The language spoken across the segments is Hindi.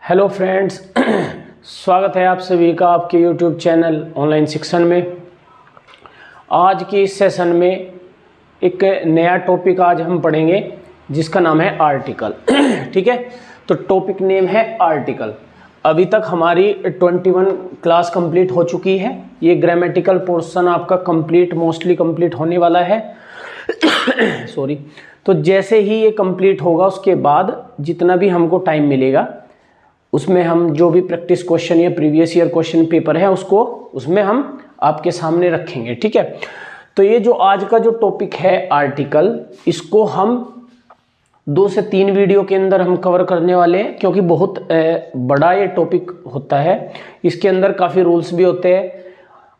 हेलो फ्रेंड्स, स्वागत है आप सभी का आपके यूट्यूब चैनल ऑनलाइन शिक्षण में। आज की इस सेशन में एक नया टॉपिक आज हम पढ़ेंगे जिसका नाम है आर्टिकल। ठीक है, तो टॉपिक नेम है आर्टिकल। अभी तक हमारी 21 क्लास कंप्लीट हो चुकी है। ये ग्रामेटिकल पोर्शन आपका मोस्टली कंप्लीट होने वाला है। सॉरी। तो जैसे ही ये कंप्लीट होगा उसके बाद जितना भी हमको टाइम मिलेगा उसमें हम जो भी प्रैक्टिस क्वेश्चन या प्रीवियस ईयर क्वेश्चन पेपर है उसमें हम आपके सामने रखेंगे। ठीक है, तो ये जो आज का जो टॉपिक है आर्टिकल, इसको हम 2 से 3 वीडियो के अंदर हम कवर करने वाले हैं, क्योंकि बहुत बड़ा ये टॉपिक होता है। इसके अंदर काफ़ी रूल्स भी होते हैं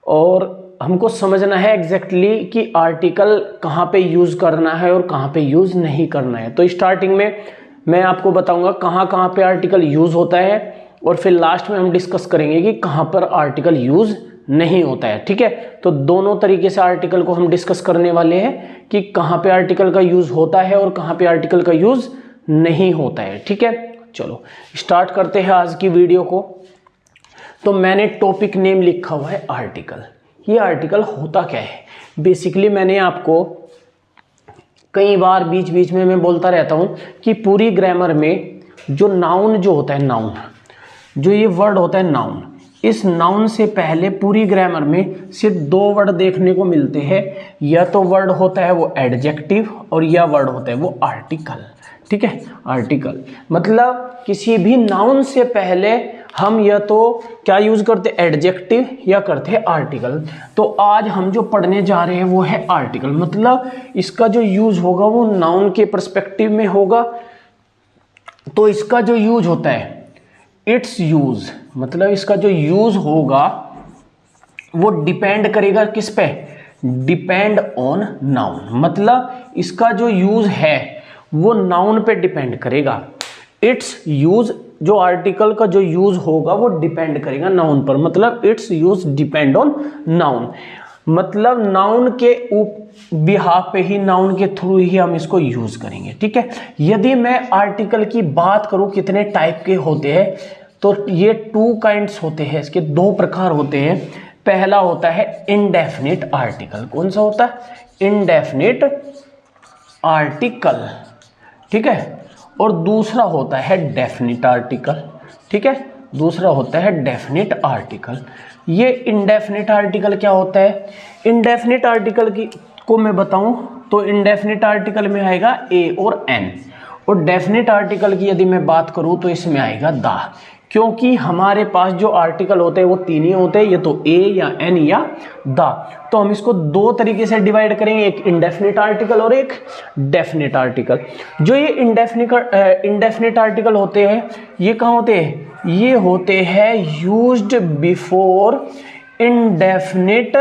और हमको समझना है एग्जैक्टली कि आर्टिकल कहाँ पे यूज़ करना है और कहाँ पे यूज़ नहीं करना है। तो स्टार्टिंग में मैं आपको बताऊंगा कहाँ पे आर्टिकल यूज़ होता है और फिर लास्ट में हम डिस्कस करेंगे कि कहाँ पर आर्टिकल यूज़ नहीं होता है। ठीक है, तो दोनों तरीके से आर्टिकल को हम डिस्कस करने वाले हैं कि कहाँ पे आर्टिकल का यूज़ होता है और कहाँ पे आर्टिकल का यूज़ नहीं होता है। ठीक है, चलो स्टार्ट करते हैं आज की वीडियो को। तो मैंने टॉपिक नेम लिखा हुआ है आर्टिकल। ये आर्टिकल होता क्या है? बेसिकली मैंने आपको कई बार बीच बीच में मैं बोलता रहता हूँ कि पूरी ग्रामर में जो नाउन जो होता है, नाउन जो ये वर्ड होता है नाउन, इस नाउन से पहले पूरी ग्रामर में सिर्फ 2 वर्ड देखने को मिलते हैं। या तो वर्ड होता है वो एडजेक्टिव और या वर्ड होता है वो आर्टिकल। ठीक है, आर्टिकल मतलब किसी भी नाउन से पहले हम या तो क्या यूज़ करते, एडजेक्टिव या करते आर्टिकल। तो आज हम जो पढ़ने जा रहे हैं वो है आर्टिकल। मतलब इसका जो यूज़ होगा वो नाउन के पर्सपेक्टिव में होगा। तो इसका जो यूज़ होता है, इट्स यूज़, मतलब इसका जो यूज़ होगा वो डिपेंड करेगा किस पे, डिपेंड ऑन नाउन। मतलब इसका जो यूज़ है वो नाउन पे डिपेंड करेगा। इट्स यूज़, जो आर्टिकल का जो यूज़ होगा वो डिपेंड करेगा नाउन पर। मतलब it's use depend on noun, मतलब नाउन के बिहाफ पे ही, नाउन के थ्रू ही हम इसको यूज़ करेंगे। ठीक है, यदि मैं आर्टिकल की बात करूं कितने टाइप के होते हैं, तो ये 2 काइंड्स होते हैं, इसके 2 प्रकार होते हैं। पहला होता है इनडेफिनिट आर्टिकल। कौन सा होता है? Indefinite article. ठीक है, और दूसरा होता है डेफिनिट आर्टिकल। ठीक है, दूसरा होता है डेफिनिट आर्टिकल। ये इनडेफिनिट आर्टिकल क्या होता है? इनडेफिनिट आर्टिकल को मैं बताऊं तो इनडेफिनिट आर्टिकल में आएगा ए और एन, और डेफिनिट आर्टिकल की यदि मैं बात करूं तो इसमें आएगा द। क्योंकि हमारे पास जो आर्टिकल होते हैं वो 3 ही होते हैं, ये तो ए या एन या द। तो हम इसको 2 तरीके से डिवाइड करेंगे, एक इनडेफिनिट आर्टिकल और एक डेफिनिट आर्टिकल। जो ये इनडेफिनिट आर्टिकल होते हैं ये कहाँ होते हैं? ये होते हैं यूज्ड बिफोर इंडेफिनिट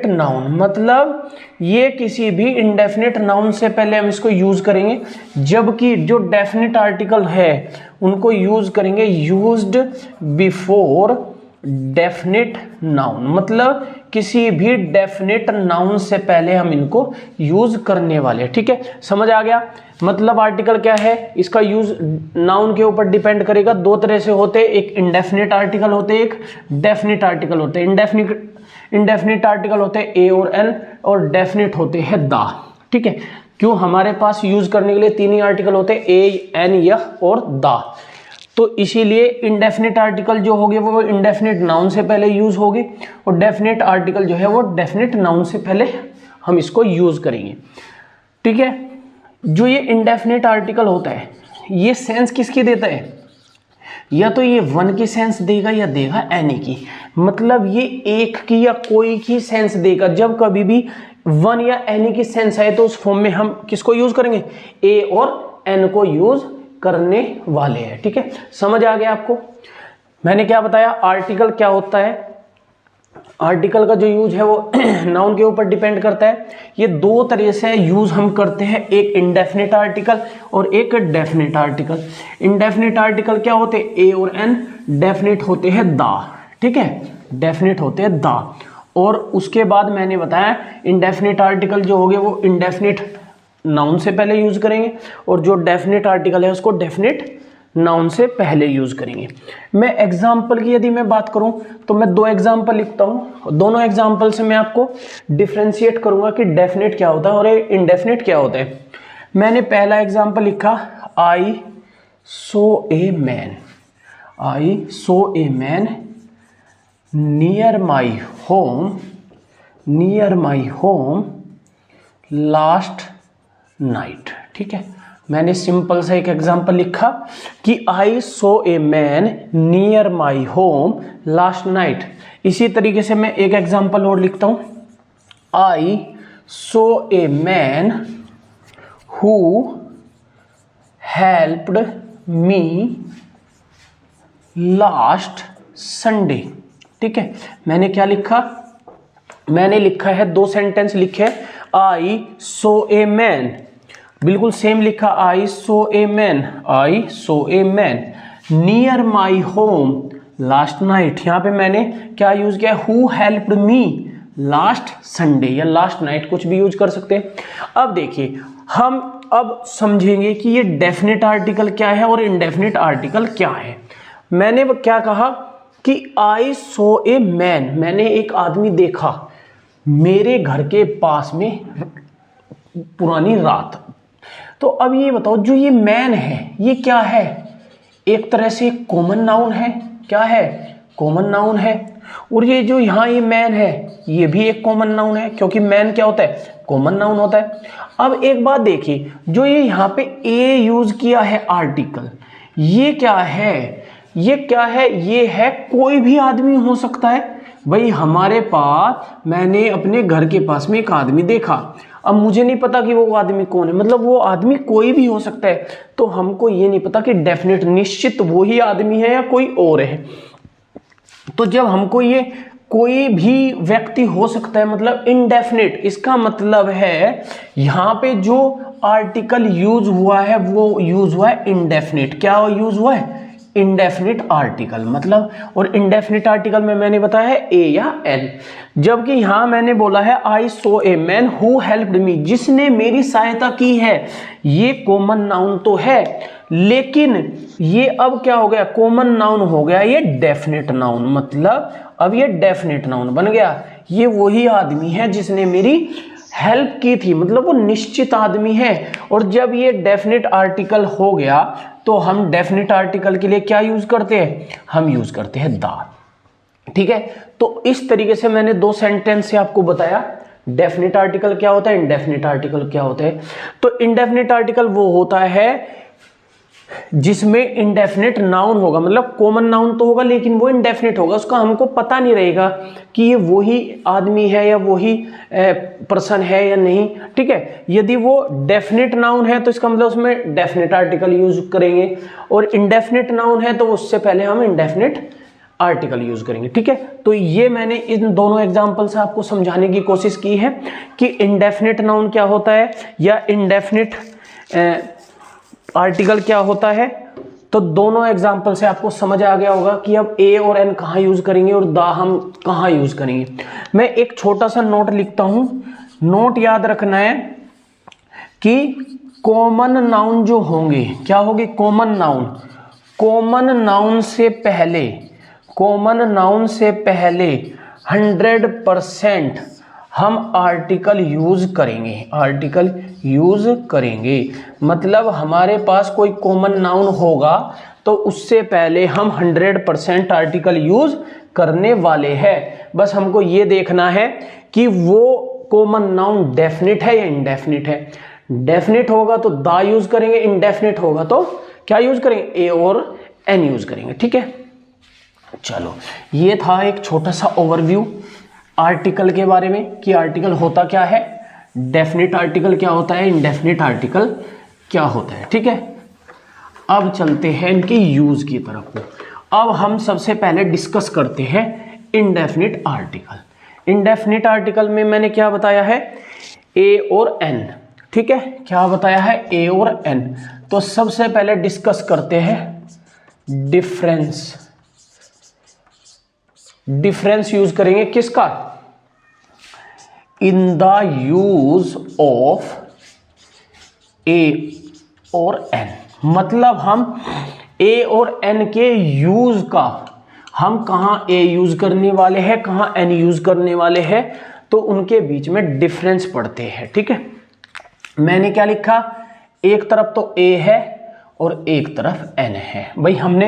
नाउन। मतलब ये किसी भी इंडेफिनिट नाउन से पहले हम इसको यूज करेंगे, जबकि जो डेफिनिट आर्टिकल है उनको यूज करेंगे यूज्ड बिफोर डेफिनिट नाउन। मतलब किसी भी डेफिनिट नाउन से पहले हम इनको यूज करने वाले। ठीक है, समझ आ गया? मतलब आर्टिकल क्या है, इसका यूज नाउन के ऊपर डिपेंड करेगा। 2 तरह से होते हैं, एक इंडेफिनिट आर्टिकल होते हैं, एक डेफिनिट आर्टिकल होते हैं। इंडेफिनिट आर्टिकल होते हैं ए और एन, और डेफिनिट होते हैं द। ठीक है, क्यों? हमारे पास यूज करने के लिए 3 ही आर्टिकल होते हैं, ए, एन, यह और द। तो इसीलिए इंडेफिनिट आर्टिकल जो होंगे वो इंडेफिनिट नाउन से पहले यूज होगी, और डेफिनिट आर्टिकल जो है वो डेफिनिट नाउन से पहले हम इसको यूज करेंगे। ठीक है, जो ये इंडेफिनिट आर्टिकल होता है ये सेंस किसकी देता है? या तो ये वन की सेंस देगा या देगा एनी की। मतलब ये एक की या कोई की सेंस देगा। जब कभी भी वन या एनी की सेंस आए तो उस फॉर्म में हम किसको यूज करेंगे? ए और एन को यूज करने वाले हैं। ठीक है, समझ आ गया आपको? मैंने क्या बताया, आर्टिकल क्या होता है। आर्टिकल का जो यूज है वो नाउन के ऊपर डिपेंड करता है। ये 2 तरह से यूज हम करते हैं, एक इंडेफिनिट आर्टिकल और एक डेफिनिट आर्टिकल। इंडेफिनिट आर्टिकल क्या होते हैं? ए और एन। डेफिनिट होते हैं द। ठीक है, डेफिनिट होते हैं द। और उसके बाद मैंने बताया इंडेफिनिट आर्टिकल जो हो गए वो इंडेफिनिट नाउन से पहले यूज करेंगे, और जो डेफिनेट आर्टिकल है उसको डेफिनेट नाउन से पहले यूज करेंगे। मैं एग्जाम्पल की यदि मैं बात करूं तो मैं 2 एग्जाम्पल लिखता हूं, दोनों एग्जाम्पल से मैं आपको डिफ्रेंशिएट करूंगा कि डेफिनेट क्या होता है और इनडेफिनेट क्या होता है। मैंने पहला एग्जाम्पल लिखा, I saw a man, I saw a man near my home last night. ठीक है, मैंने सिंपल सा एक एग्जांपल लिखा कि I saw a man near my home last night. इसी तरीके से मैं एक एग्जांपल और लिखता हूं, I saw a man who helped me last Sunday. ठीक है, मैंने क्या लिखा, मैंने लिखा है 2 सेंटेंस लिखे, आई सो ए मैन, बिल्कुल सेम लिखा, I saw a man, I saw a man near my home last night. यहां पे मैंने क्या यूज किया, who helped me last Sunday या लास्ट नाइट, कुछ भी यूज कर सकते हैं। अब देखिए, हम अब समझेंगे कि ये डेफिनेट आर्टिकल क्या है और इनडेफिनेट आर्टिकल क्या है। मैंने क्या कहा कि आई सो ए मैन, मैंने एक आदमी देखा मेरे घर के पास में पुरानी रात। तो अब ये बताओ, जो ये मैन है ये क्या है, एक तरह से कॉमन नाउन है। क्या है, कॉमन नाउन है। और ये जो यहाँ ये मैन है ये भी एक कॉमन नाउन है, क्योंकि मैन क्या होता है, कॉमन नाउन होता है। अब एक बात देखिए, जो ये यहाँ पे ए यूज किया है आर्टिकल, ये क्या है, ये क्या है, ये है कोई भी आदमी हो सकता है। भाई हमारे पास, मैंने अपने घर के पास में एक आदमी देखा, अब मुझे नहीं पता कि वो आदमी कौन है, मतलब वो आदमी कोई भी हो सकता है। तो हमको ये नहीं पता कि डेफिनेट निश्चित वही आदमी है या कोई और है। तो जब हमको ये कोई भी व्यक्ति हो सकता है, मतलब इनडेफिनेट, इसका मतलब है यहाँ पे जो आर्टिकल यूज हुआ है वो यूज हुआ है इनडेफिनेट। क्या यूज हुआ है, इंडेफिनिट आर्टिकल। मतलब, और इंडेफिनिट आर्टिकल में मैंने बताया है ए या एन, जबकि यहां मैंने बोला है I saw a man who helped me, जिसने मेरी सहायता की है। ये कॉमन नाउन तो है, लेकिन ये अब क्या हो गया, कॉमन नाउन हो गया ये डेफिनेट नाउन। मतलब अब ये डेफिनेट नाउन बन गया, ये वही आदमी है जिसने मेरी हेल्प की थी, मतलब वो निश्चित आदमी है। और जब ये डेफिनेट आर्टिकल हो गया तो हम डेफिनेट आर्टिकल के लिए क्या यूज करते हैं, हम यूज करते हैं द। ठीक है, तो इस तरीके से मैंने 2 सेंटेंस से आपको बताया डेफिनेट आर्टिकल क्या होता है, इनडेफिनेट आर्टिकल क्या होता है। तो इनडेफिनेट आर्टिकल वो होता है जिसमें इनडेफिनेट नाउन होगा, मतलब कॉमन नाउन तो होगा लेकिन वो इनडेफिनेट होगा, उसका हमको पता नहीं रहेगा कि ये वही आदमी है या वही पर्सन है या नहीं। ठीक है, यदि वो डेफिनेट नाउन है तो इसका मतलब उसमें डेफिनेट आर्टिकल यूज करेंगे, और इनडेफिनेट नाउन है तो उससे पहले हम इनडेफिनेट आर्टिकल यूज करेंगे। ठीक है, तो ये मैंने इन दोनों एग्जाम्पल से आपको समझाने की कोशिश की है कि इनडेफिनेट नाउन क्या होता है या इनडेफिनेट आर्टिकल क्या होता है। तो दोनों एग्जाम्पल से आपको समझ आ गया होगा कि अब ए और एन कहाँ यूज करेंगे और द हम कहाँ यूज करेंगे। मैं एक छोटा सा नोट लिखता हूं, नोट याद रखना है कि कॉमन नाउन जो होंगे, क्या होगी, कॉमन नाउन, कॉमन नाउन से पहले, कॉमन नाउन से पहले 100% हम आर्टिकल यूज करेंगे, आर्टिकल यूज करेंगे। मतलब हमारे पास कोई कॉमन नाउन होगा तो उससे पहले हम 100% आर्टिकल यूज करने वाले हैं। बस हमको ये देखना है कि वो कॉमन नाउन डेफिनेट है या इनडेफिनेट है। डेफिनेट होगा तो द यूज करेंगे, इनडेफिनेट होगा तो क्या यूज करेंगे, ए और एन यूज करेंगे। ठीक है, चलो ये था एक छोटा सा ओवरव्यू आर्टिकल के बारे में कि आर्टिकल होता क्या है, डेफिनेट आर्टिकल क्या होता है, इनडेफिनेट आर्टिकल क्या होता है। ठीक है, अब चलते हैं इनके यूज की तरफ। अब हम सबसे पहले डिस्कस करते हैं इनडेफिनेट आर्टिकल। इनडेफिनेट आर्टिकल में मैंने क्या बताया है, ए और एन। ठीक है, क्या बताया है, ए और एन। तो सबसे पहले डिस्कस करते हैं डिफरेंस। डिफरेंस यूज करेंगे किसका, इन द यूज ऑफ ए और एन। मतलब हम ए और एन के यूज का, हम कहाँ ए यूज करने वाले हैं, कहाँ एन यूज करने वाले हैं, तो उनके बीच में डिफरेंस पड़ते हैं। ठीक है, मैंने क्या लिखा, एक तरफ तो ए है और एक तरफ एन है। भाई हमने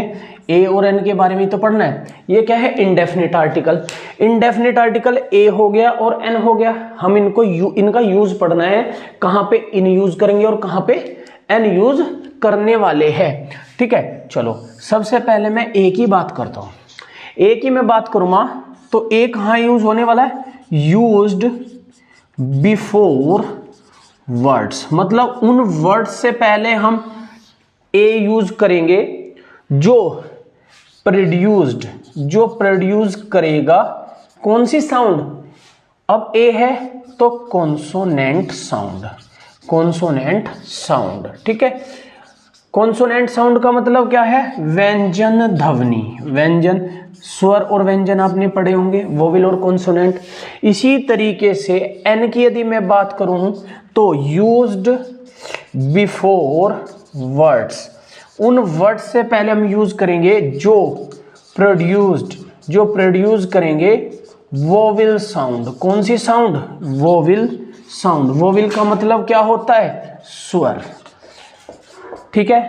ए और एन के बारे में तो पढ़ना है। ये क्या है, indefinite article. Indefinite article a हो गया और एन हो गया, हम इनको इनका यूज पढ़ना है, कहाँ पे इन यूज करेंगे और कहाँ पे एन यूज करने वाले हैं। ठीक है, चलो सबसे पहले मैं ए की बात करता हूँ। ए की मैं बात करूँगा तो ए कहाँ यूज होने वाला है, यूज्ड बिफोर वर्ड्स, मतलब उन वर्ड्स से पहले हम ए यूज करेंगे जो प्रोड्यूस करेगा कौन सी साउंड, अब ए है तो कॉन्सोनेंट साउंड। ठीक है, कॉन्सोनेंट साउंड का मतलब क्या है, व्यंजन ध्वनि, व्यंजन स्वर और व्यंजन आपने पढ़े होंगे, वोवेल और कॉन्सोनेंट। इसी तरीके से एन की यदि मैं बात करूं तो यूज्ड बिफोर वर्ड्स, उन वर्ड्स से पहले हम यूज करेंगे जो प्रोड्यूस करेंगे वोवेल साउंड। कौन सी साउंड, वोवेल साउंड। वोवेल का मतलब क्या होता है, स्वर। ठीक है,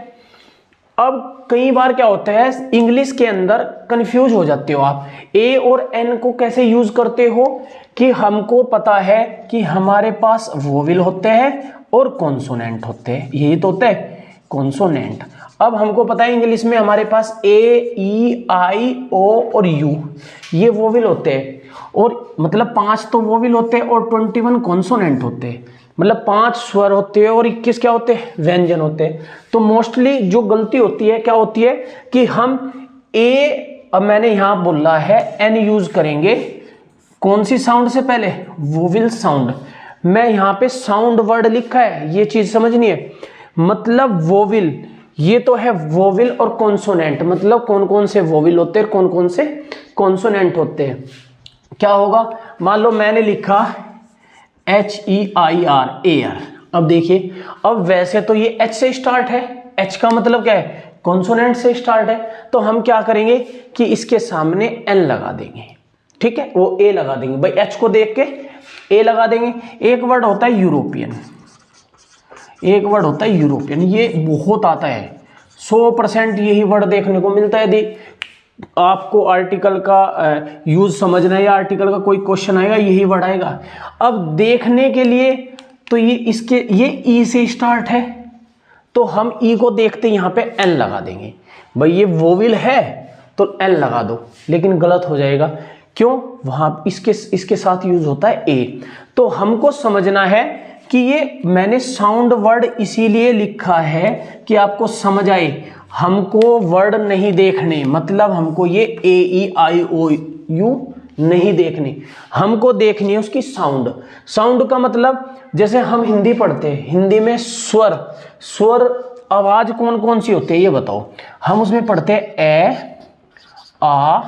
अब कई बार क्या होता है, इंग्लिश के अंदर कंफ्यूज हो जाते हो आप, ए और एन को कैसे यूज करते हो, कि हमको पता है कि हमारे पास वोवेल होते हैं और कॉन्सोनेंट होते हैं, यही तो होता है कॉन्सोनेंट। अब हमको पता है इंग्लिश में हमारे पास ए, ई, आई, ओ और यू, ये वोवेल होते हैं, और मतलब 5 तो वोवेल होते हैं और 21 कॉन्सोनेंट होते हैं, मतलब 5 स्वर होते हैं और 21 क्या होते हैं, व्यंजन होते हैं। तो मोस्टली जो गलती होती है क्या होती है कि हम ए, अब मैंने यहां बोला है एन यूज करेंगे कौन सी साउंड से पहले, वोवेल साउंड। मैं यहां पे साउंड वर्ड लिखा है, ये चीज समझनी है, मतलब वोवेल, ये तो है वोवेल और कॉन्सोनेंट, मतलब कौन कौन से वोवेल होते हैं, कौन कौन से कॉन्सोनेंट होते हैं। क्या होगा, मान लो मैंने लिखा HEIR, एयर। अब देखिए, अब वैसे तो ये H से स्टार्ट है, H का मतलब क्या है, कॉन्सोनेंट से स्टार्ट है, तो हम क्या करेंगे कि इसके सामने N लगा देंगे। ठीक है, वो A लगा देंगे, भाई H को देख के A लगा देंगे। एक वर्ड होता है यूरोपियन, एक वर्ड होता है यूरोपियन, ये बहुत आता है, 100% यही वर्ड देखने को मिलता है। यदि आपको आर्टिकल का यूज समझना है या आर्टिकल का कोई क्वेश्चन आएगा, यही वर्ड आएगा। अब देखने के लिए तो ये ई से स्टार्ट है, तो हम ई को देखते यहाँ पे एन लगा देंगे, भाई ये वोवेल है तो एन लगा दो, लेकिन गलत हो जाएगा। क्यों, वहां इसके साथ यूज होता है ए। तो हमको समझना है कि ये मैंने साउंड वर्ड इसीलिए लिखा है कि आपको समझ आए, हमको वर्ड नहीं देखने, मतलब हमको ये ए, ई, आई, ओ, यू नहीं देखनी, हमको देखनी है उसकी साउंड। साउंड का मतलब जैसे हम हिंदी पढ़ते हैं, हिंदी में स्वर आवाज कौन कौन सी होती है ये बताओ। हम उसमें पढ़ते हैं ए, आ,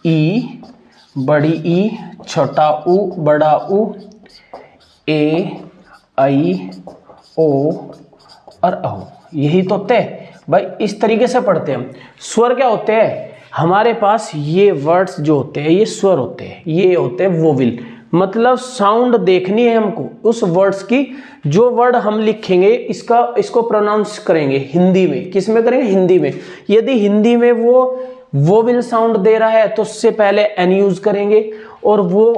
ई, बड़ी ई, छोटा ऊ, बड़ा ऊ, ए, आई, ओ और औ, यही तो होते हैं भाई, इस तरीके से पढ़ते हैं हम। स्वर क्या होते हैं, हमारे पास ये वर्ड्स जो होते हैं ये स्वर होते हैं, ये होते हैं वोवेल, मतलब साउंड देखनी है हमको उस वर्ड्स की। जो वर्ड हम लिखेंगे इसको प्रोनाउंस करेंगे हिंदी में, किस में करेंगे, हिंदी में। यदि हिंदी में वो वोवेल साउंड दे रहा है तो उससे पहले एन यूज करेंगे, और वो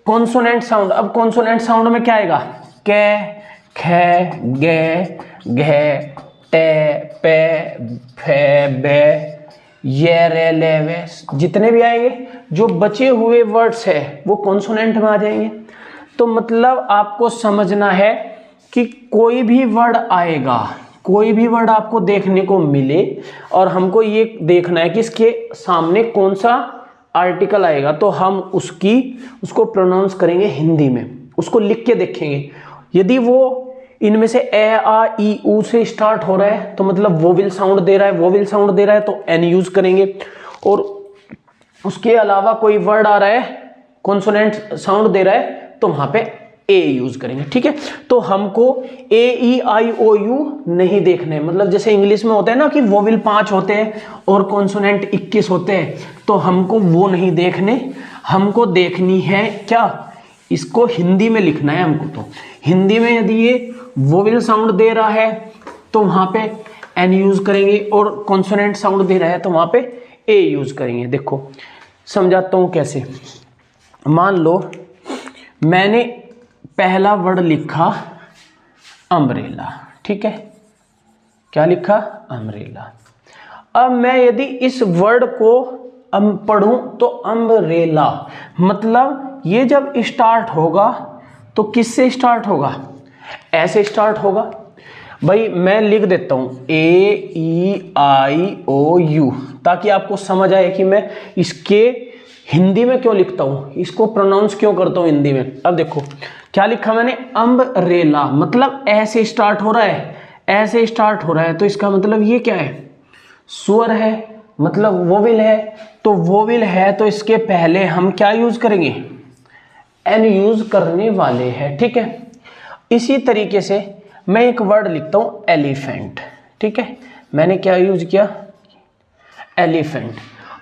कॉन्सोनेंट साउंड, अब कॉन्सोनेंट साउंड में क्या आएगा, कै, खे, गे, घे, टे, पे, फे, बे, ये, रे, ले, वे, जितने भी आएंगे, जो बचे हुए वर्ड्स है वो कॉन्सोनेंट में आ जाएंगे। तो मतलब आपको समझना है कि कोई भी वर्ड आएगा, कोई भी वर्ड आपको देखने को मिले, और हमको ये देखना है कि इसके सामने कौन सा आर्टिकल आएगा, तो हम उसको प्रोनाउंस करेंगे हिंदी में, उसको लिख के देखेंगे। यदि वो इनमें से ए, आ, ई, ऊ से स्टार्ट हो रहा है तो मतलब वोवेल साउंड दे रहा है, तो एन यूज करेंगे। और उसके अलावा कोई वर्ड आ रहा है कॉन्सोनेंट साउंड दे रहा है तो वहां पे ए यूज करेंगे। ठीक है, तो हमको ए ई आई ओ यू नहीं देखने, मतलब जैसे इंग्लिश में होता है ना कि वोवेल 5 होते हैं और कॉन्सोनेंट 21 होते हैं, तो हमको वो नहीं देखने, हमको देखनी है क्या, इसको हिंदी में लिखना है हमको। तो हिंदी में यदि ये वोवेल साउंड दे रहा है तो वहां पे एन यूज करेंगे, और कॉन्सोनेंट साउंड दे रहा है तो वहां पे ए यूज करेंगे। देखो समझाता हूं कैसे। मान लो मैंने पहला वर्ड लिखा अम्ब्रेला, ठीक है, क्या लिखा, अम्ब्रेला। अब मैं यदि इस वर्ड को पढ़ूं तो अम्ब्रेला, मतलब ये जब स्टार्ट होगा तो किससे स्टार्ट होगा, ऐसे स्टार्ट होगा। भाई मैं लिख देता हूं ए ई आई ओ यू, ताकि आपको समझ आए कि मैं इसके हिंदी में क्यों लिखता हूं, इसको प्रोनाउंस क्यों करता हूं हिंदी में। अब देखो क्या लिखा मैंने, अम्ब्रेला, मतलब ऐसे स्टार्ट हो रहा है, ऐसे स्टार्ट हो रहा है, तो इसका मतलब ये क्या है, स्वर है, मतलब वोवेल है। तो वोवेल है तो इसके पहले हम क्या यूज करेंगे, एन यूज करने वाले हैं। ठीक है, इसी तरीके से मैं एक वर्ड लिखता हूं एलिफेंट, ठीक है, मैंने क्या यूज किया, एलिफेंट।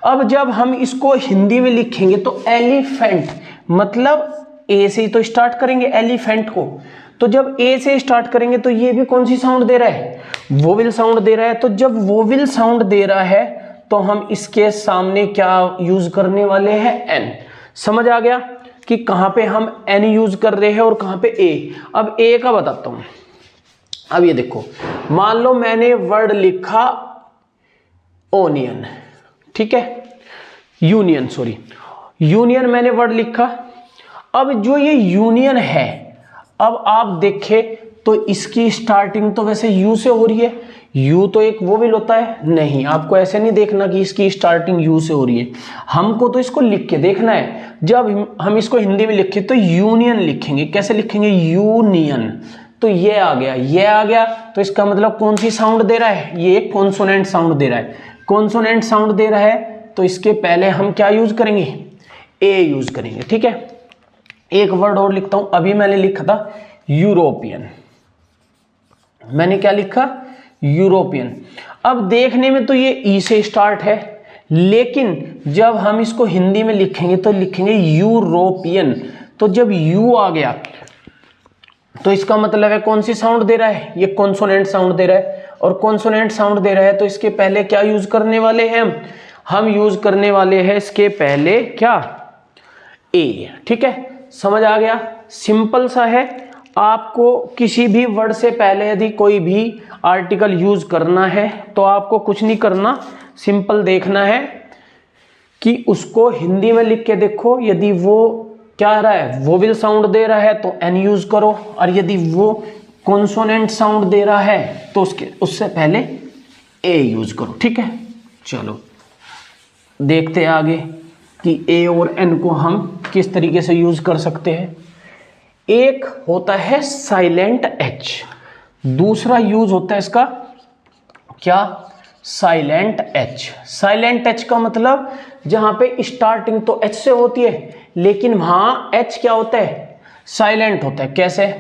अब जब हम इसको हिंदी में लिखेंगे तो एलिफेंट, मतलब ए से ही तो स्टार्ट करेंगे एलिफेंट को, तो जब ए से स्टार्ट करेंगे तो ये भी कौन सी साउंड दे रहा है, वोवेल साउंड दे रहा है। तो जब वोवेल साउंड दे रहा है तो हम इसके सामने क्या यूज करने वाले हैं, एन। समझ आ गया कि कहां पे हम एन यूज कर रहे हैं और कहां पे ए। अब ए का बताता हूं। अब ये देखो, मान लो मैंने वर्ड लिखा ओनियन, ठीक है, यूनियन, सॉरी यूनियन मैंने वर्ड लिखा। अब जो ये यूनियन है, अब आप देखें तो इसकी स्टार्टिंग तो वैसे यू से हो रही है, यू तो एक वोवेल होता है, नहीं आपको ऐसे नहीं देखना कि इसकी स्टार्टिंग यू से हो रही है, हमको तो इसको लिख के देखना है। जब हम इसको हिंदी में लिखें तो यूनियन लिखेंगे, कैसे लिखेंगे, यूनियन। तो ये आ गया, ये आ गया, तो इसका मतलब कौन सी साउंड दे रहा है, ये कॉन्सोनेंट साउंड दे रहा है। कॉन्सोनेंट साउंड दे रहा है तो इसके पहले हम क्या यूज करेंगे, ए यूज करेंगे। ठीक है, एक वर्ड और लिखता हूं। अभी मैंने लिखा था यूरोपियन, मैंने क्या लिखा, यूरोपियन। अब देखने में तो ये ई से स्टार्ट है, लेकिन जब हम इसको हिंदी में लिखेंगे तो लिखेंगे यूरोपियन। तो जब यू आ गया तो इसका मतलब है कौन सी साउंड दे रहा है, ये कॉन्सोनेंट साउंड दे रहा है, और कॉन्सोनेंट साउंड दे रहा है तो इसके पहले क्या यूज करने वाले हैं हम यूज करने वाले हैं इसके पहले क्या, ए। ठीक है, समझ आ गया, सिंपल सा है। आपको किसी भी वर्ड से पहले यदि कोई भी आर्टिकल यूज करना है तो आपको कुछ नहीं करना, सिंपल देखना है कि उसको हिंदी में लिख के देखो, यदि वो क्या आ रहा है, वोवेल साउंड दे रहा है तो एन यूज करो, और यदि वो कॉन्सोनेंट साउंड दे रहा है तो उससे पहले ए यूज करो। ठीक है, चलो देखते हैं आगे कि ए और एन को हम किस तरीके से यूज कर सकते हैं। एक होता है साइलेंट एच, दूसरा यूज होता है इसका क्या, साइलेंट एच। साइलेंट एच का मतलब जहां पे स्टार्टिंग तो एच से होती है लेकिन वहां एच क्या होता है, साइलेंट होता है। कैसे,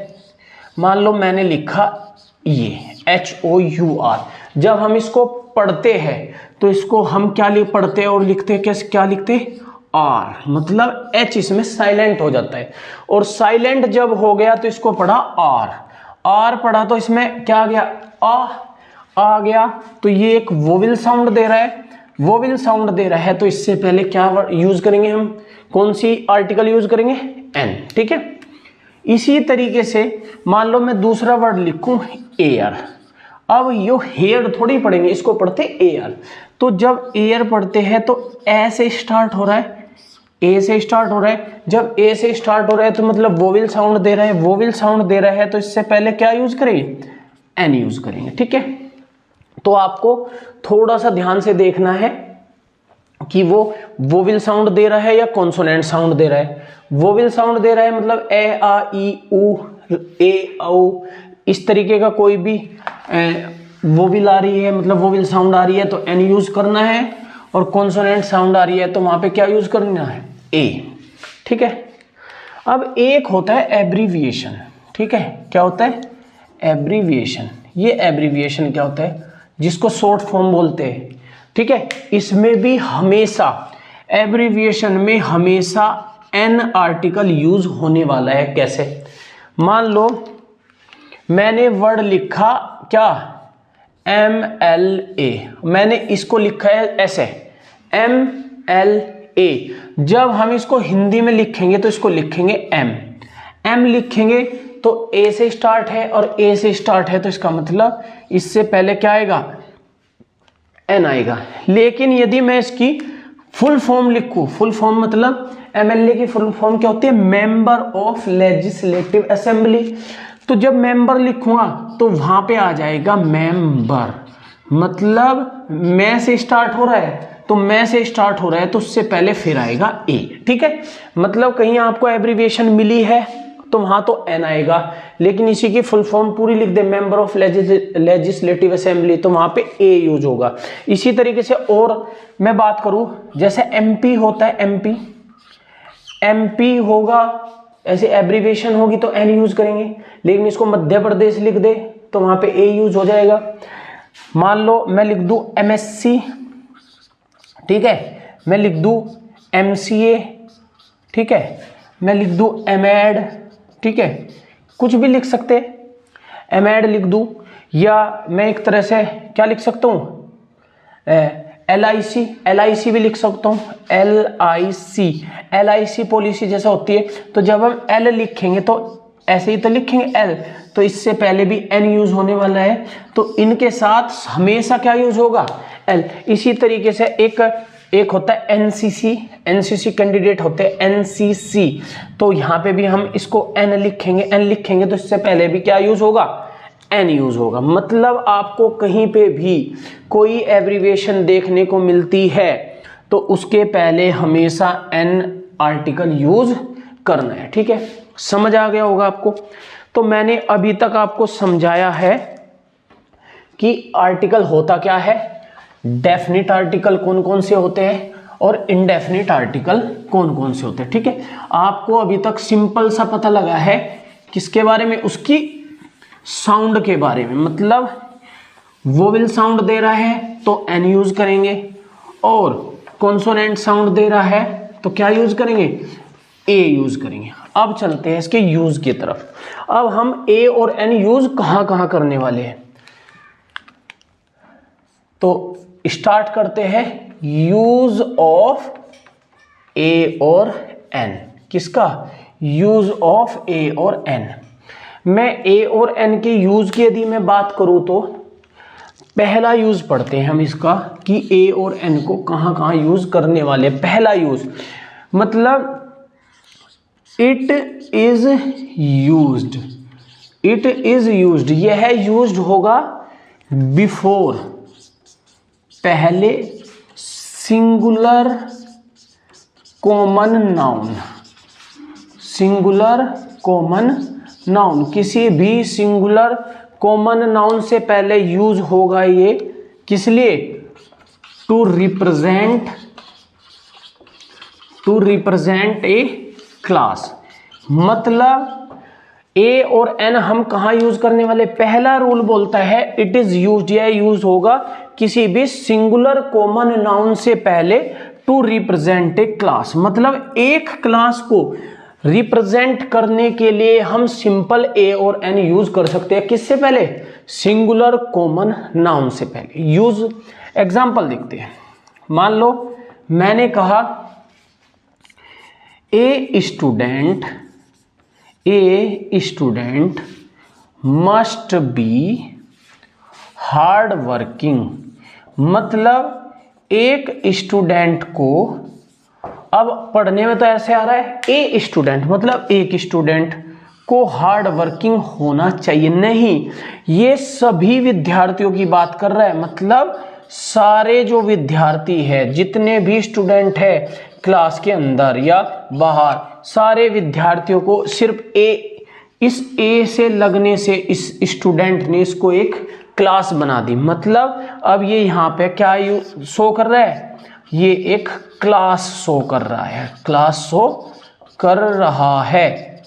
मान लो मैंने लिखा ये HOUR, जब हम इसको पढ़ते हैं तो इसको हम क्या पढ़ते हैं और लिखते हैं, कैसे क्या लिखते हैं, आर, मतलब एच इसमें साइलेंट हो जाता है। और साइलेंट जब हो गया तो इसको पढ़ा आर, आर पढ़ा तो इसमें क्या आ गया, आ गया। तो ये एक वोवेल साउंड दे रहा है, वोवेल साउंड दे रहा है तो इससे पहले क्या यूज करेंगे हम, कौन सी आर्टिकल यूज करेंगे, एन। ठीक है, इसी तरीके से मान लो मैं दूसरा वर्ड लिखूं एयर। अब यो हेयर थोड़ी पढ़ेंगे, इसको पढ़ते एयर। तो जब एयर पढ़ते हैं तो ए से स्टार्ट हो रहा है, ए से स्टार्ट हो रहा है। जब ए से स्टार्ट हो रहा है तो मतलब वोवेल साउंड दे रहा है, वोवेल साउंड दे रहा है तो इससे पहले क्या यूज करेंगे, एन यूज करेंगे। ठीक है, तो आपको थोड़ा सा ध्यान से देखना है कि वो वोवेल साउंड दे रहा है या कॉन्सोनेंट साउंड दे रहा है। वोवेल साउंड दे रहा है मतलब ए आ ई उ ए औ, इस तरीके का कोई भी वोवेल आ रही है, मतलब वोवेल साउंड आ रही है तो एन यूज करना है, और कॉन्सोनेंट साउंड आ रही है तो वहां पे क्या यूज करना है, ए। ठीक है, अब एक होता है एब्रीविएशन, ठीक है, क्या होता है एब्रीविएशन। ये एब्रीविएशन क्या होता है, जिसको शॉर्ट फॉर्म बोलते हैं, ठीक है। इसमें भी हमेशा एब्रीविएशन में हमेशा एन आर्टिकल यूज होने वाला है। कैसे, मान लो मैंने वर्ड लिखा क्या MLA, मैंने इसको लिखा है ऐसे MLA। जब हम इसको हिंदी में लिखेंगे तो इसको लिखेंगे M लिखेंगे तो A से स्टार्ट है और A से स्टार्ट है, तो इसका मतलब इससे पहले क्या आएगा N आएगा। लेकिन यदि मैं इसकी फुल फॉर्म लिखूं, फुल फॉर्म मतलब MLA की फुल फॉर्म क्या होती है, मेंबर ऑफ लेजिस्लेटिव असेंबली। तो जब मेंबर लिखूंगा तो वहां पे आ जाएगा मेंबर, मतलब मैं से स्टार्ट हो रहा है, तो मैं से स्टार्ट हो रहा है तो उससे पहले फिर आएगा A, ठीक है। मतलब कहीं आपको एब्रीविएशन मिली है तो वहां तो N आएगा, लेकिन इसी की फुल फॉर्म पूरी लिख दे मेंबर ऑफ लेजिस्लेटिव असेंबली, तो वहां पे A यूज होगा। इसी तरीके से और मैं बात करूं, जैसे MP होता है, MP होगा, ऐसे एब्रीविएशन होगी तो N यूज करेंगे, लेकिन इसको मध्य प्रदेश लिख दे तो वहां पे A यूज हो जाएगा। मान लो मैं लिख दूं MSc, ठीक है, मैं लिख दूं MCA, ठीक है, मैं लिख दूं MEd, ठीक है, कुछ भी लिख सकते हैं, MEd लिख दूं, या मैं एक तरह से क्या लिख सकता हूं LIC भी लिख सकता हूं, LIC पॉलिसी जैसा होती है। तो जब हम L लिखेंगे तो ऐसे ही तो लिखेंगे L, तो इससे पहले भी N यूज होने वाला है, तो इनके साथ हमेशा क्या यूज होगा L। इसी तरीके से एक होता है NCC कैंडिडेट होते हैं NCC, तो यहाँ पे भी हम इसको N लिखेंगे तो इससे पहले भी क्या यूज होगा N यूज होगा। मतलब आपको कहीं पे भी कोई एब्रीविएशन देखने को मिलती है तो उसके पहले हमेशा N आर्टिकल यूज करना है, ठीक है। समझ आ गया होगा आपको। तो मैंने अभी तक आपको समझाया है कि आर्टिकल होता क्या है, डेफिनिट आर्टिकल कौन कौन से होते हैं और इनडेफिनिट आर्टिकल कौन कौन से होते हैं, ठीक है। आपको अभी तक सिंपल सा पता लगा है किसके बारे में, उसकी साउंड के बारे में, मतलब वोवेल साउंड दे रहा है तो N यूज करेंगे, और कॉन्सोनेंट साउंड दे रहा है तो क्या यूज करेंगे A यूज करेंगे। अब चलते हैं इसके यूज की तरफ। अब हम A और N यूज कहां कहां करने वाले हैं, तो स्टार्ट करते हैं यूज ऑफ A और N। किसका यूज ऑफ A और N। मैं A और N के यूज की यदि मैं बात करूं तो पहला यूज पढ़ते हैं हम इसका कि A और N को कहां कहां यूज करने वाले। पहला यूज मतलब इट इज यूज्ड, यह यूज्ड होगा बिफोर, पहले सिंगुलर कॉमन नाउन, किसी भी सिंगुलर कॉमन नाउन से पहले यूज होगा ये, किस लिए, टू रिप्रेजेंट ए क्लास। मतलब A और N हम कहां यूज करने वाले, पहला रूल बोलता है इट इज यूज्ड, यह यूज होगा किसी भी सिंगुलर कॉमन नाउन से पहले टू रिप्रेजेंट ए क्लास। मतलब एक क्लास को रिप्रेजेंट करने के लिए हम सिंपल A और N यूज कर सकते हैं, किससे पहले, सिंगुलर कॉमन नाउन से पहले। यूज एग्जांपल देखते हैं। मान लो मैंने कहा a student must be hard working. मतलब एक स्टूडेंट को, अब पढ़ने में तो ऐसे आ रहा है ए स्टूडेंट, मतलब एक स्टूडेंट को हार्ड वर्किंग होना चाहिए, नहीं, ये सभी विद्यार्थियों की बात कर रहा है। मतलब सारे जो विद्यार्थी है, जितने भी स्टूडेंट है क्लास के अंदर या बाहर, सारे विद्यार्थियों को सिर्फ इस ए से लगने से इस स्टूडेंट ने इसको एक क्लास बना दी। मतलब अब ये यहाँ पे क्या शो कर रहा है, ये एक क्लास शो कर रहा है, क्लास शो कर रहा है।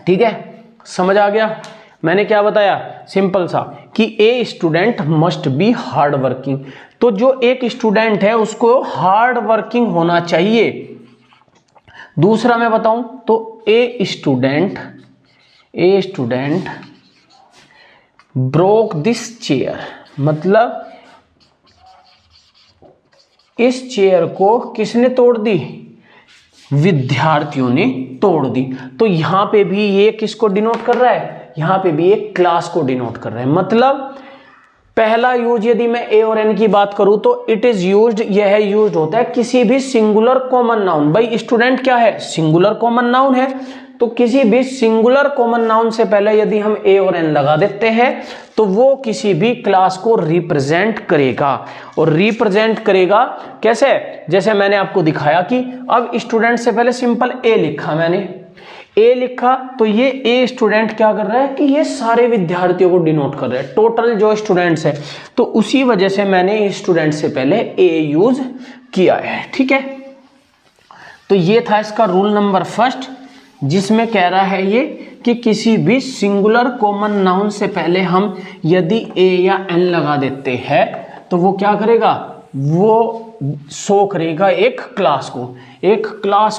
ठीक है, समझ आ गया। मैंने क्या बताया, सिंपल सा, कि a student must be hard working. तो जो एक स्टूडेंट है उसको हार्ड वर्किंग होना चाहिए। दूसरा मैं बताऊं तो a student broke this chair, मतलब इस चेयर को किसने तोड़ दी, विद्यार्थियों ने तोड़ दी। तो यहां पे भी ये किसको डिनोट कर रहा है, यहां पे भी एक क्लास को डिनोट कर रहा है। मतलब पहला यूज यदि मैं ए और एन की बात करूं तो इट इज यूज्ड, यह यूज्ड होता है किसी भी सिंगुलर कॉमन नाउन। भाई स्टूडेंट क्या है, सिंगुलर कॉमन नाउन है, तो किसी भी सिंगुलर कॉमन नाउन से पहले यदि हम ए और एन लगा देते हैं तो वो किसी भी क्लास को रिप्रेजेंट करेगा। और रिप्रेजेंट करेगा कैसे, जैसे मैंने आपको दिखाया कि अब स्टूडेंट से पहले सिंपल ए लिखा, मैंने ए लिखा तो ये ए स्टूडेंट क्या कर रहा है कि ये सारे विद्यार्थियों को डिनोट कर रहा है, टोटल जो स्टूडेंट्स है। तो उसी वजह से मैंने स्टूडेंट से पहले ए यूज किया है। ठीक है, तो ये था इसका रूल नंबर फर्स्ट, जिसमें कह रहा है ये कि किसी भी सिंगुलर कॉमन नाउन से पहले हम यदि ए या एन लगा देते हैं तो वो क्या करेगा, वो शो करेगा एक क्लास